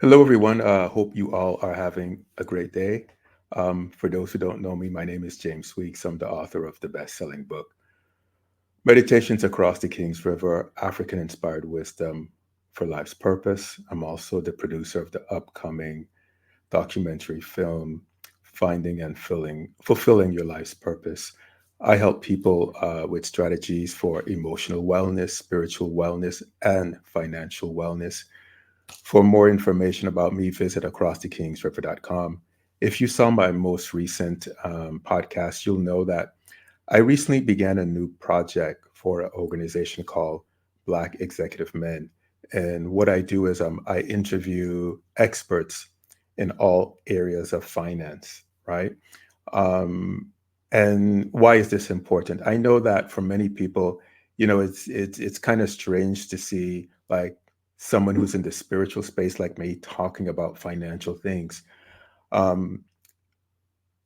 Hello, everyone. Hope you all are having a great day. For those who don't know me, my name is James Weeks. I'm the author of the best-selling book, Meditations Across the King's River, African-Inspired Wisdom for Life's Purpose. I'm also the producer of the upcoming documentary film, Finding and Fulfilling Your Life's Purpose. I help people with strategies for emotional wellness, spiritual wellness, and financial wellness. For more information about me, visit acrossthekingsriver.com. If you saw my most recent podcast, you'll know that I recently began a new project for an organization called Black Executive Men. And what I do is I interview experts in all areas of finance, right? Um, and why is this important? I know that for many people, it's kind of strange to see like someone who's in the spiritual space like me talking about financial things. Um,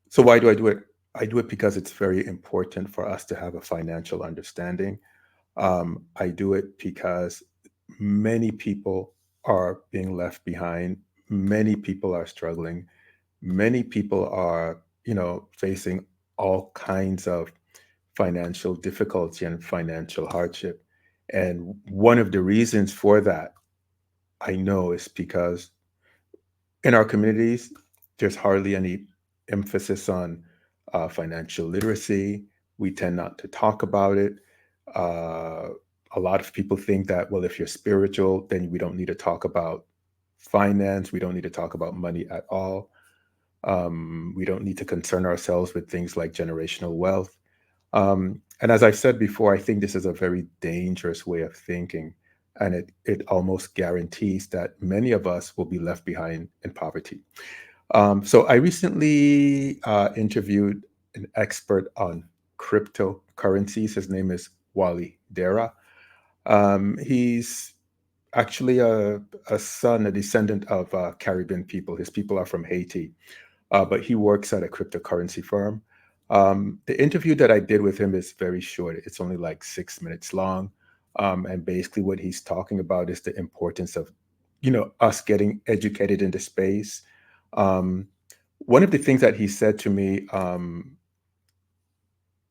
so why do I do it? I do it because it's very important for us to have a financial understanding. I do it because many people are being left behind. Many people are struggling. Many people are, facing all kinds of financial difficulty and financial hardship. And one of the reasons for that, I know, is because in our communities, there's hardly any emphasis on financial literacy. We tend not to talk about it. Uh, a lot of people think that, well, if you're spiritual, then we don't need to talk about finance. We don't need to talk about money at all. We don't need to concern ourselves with things like generational wealth. And as I've said before, I think this is a very dangerous way of thinking. And it almost guarantees that many of us will be left behind in poverty. So I recently interviewed an expert on cryptocurrencies. His name is Wally Dera. He's actually a descendant of Caribbean people. His people are from Haiti, but he works at a cryptocurrency firm. The interview that I did with him is very short. It's only like 6 minutes long. And basically what he's talking about is the importance of, us getting educated in the space. Um, One of the things that he said to me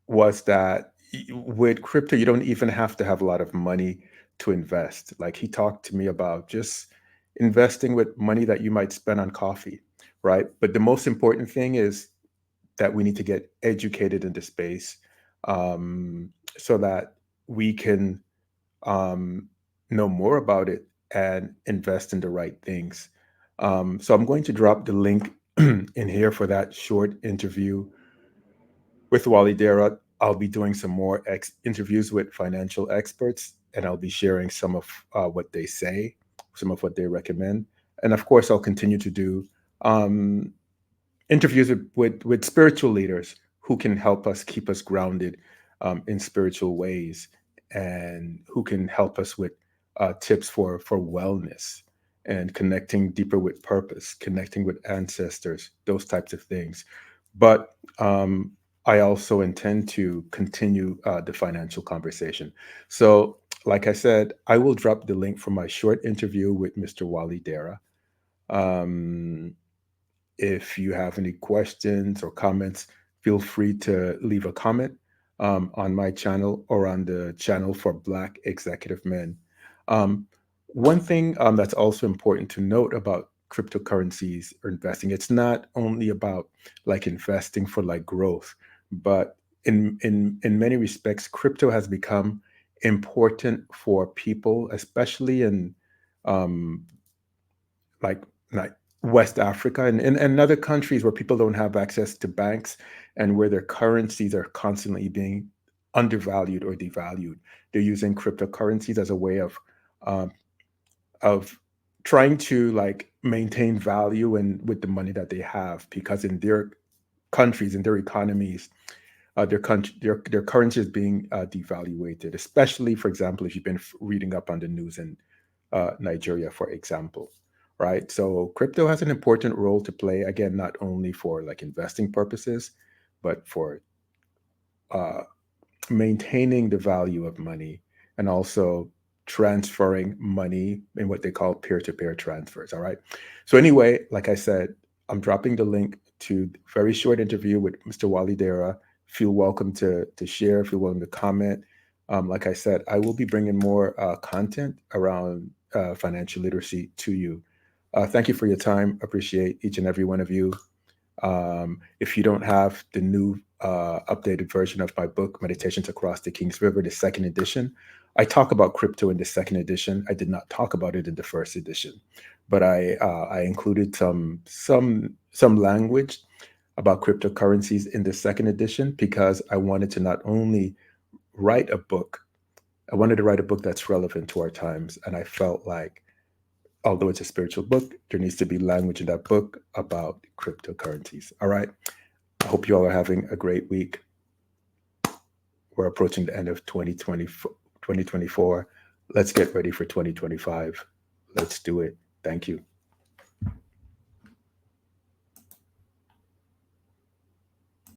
was that with crypto, you don't even have to have a lot of money to invest. Like he talked to me about just investing with money that you might spend on coffee, right? But the most important thing is that we need to get educated in the space so that we can um, know more about it and invest in the right things. So I'm going to drop the link in here for that short interview with Wally Dera. I'll be doing some more interviews with financial experts, and I'll be sharing some of what they say, some of what they recommend, and of course, I'll continue to do um, interviews with spiritual leaders who can help us keep us grounded in spiritual ways, and who can help us with tips for wellness and connecting deeper with purpose, connecting with ancestors, those types of things. But I also intend to continue the financial conversation. So, like I said, I will drop the link for my short interview with Mr. Wally Dera. Um, if you have any questions or comments, feel free to leave a comment on my channel or on the channel for Black Executive Men. Um, One thing that's also important to note about cryptocurrencies or investing, it's not only about like investing for like growth, but in many respects, crypto has become important for people, especially in um, like West Africa and other countries where people don't have access to banks and where their currencies are constantly being undervalued or devalued. They're using cryptocurrencies as a way um, of trying to like maintain value and with the money that they have, because in their countries, in their economies, their currency is being devaluated. Especially, for example, if you've been reading up on the news in Nigeria, for example, right? So crypto has an important role to play, again, not only for like investing purposes, but for uh, maintaining the value of money and also transferring money in what they call peer-to-peer transfers. All right. So anyway, like I said, I'm dropping the link to very short interview with Mr. Wally Dera. Feel welcome to share. Feel welcome to comment. Like I said, I will be bringing more content around financial literacy to you. Thank you for your time. Appreciate each and every one of you. If you don't have the new updated version of my book, Meditations Across the Kings River, the second edition, I talk about crypto in the second edition. I did not talk about it in the first edition, but I included some language about cryptocurrencies in the second edition because I wanted to not only write a book, I wanted to write a book that's relevant to our times, and I felt like although it's a spiritual book, there needs to be language in that book about cryptocurrencies. All right. I hope you all are having a great week. We're approaching the end of 2024. Let's get ready for 2025. Let's do it. Thank you.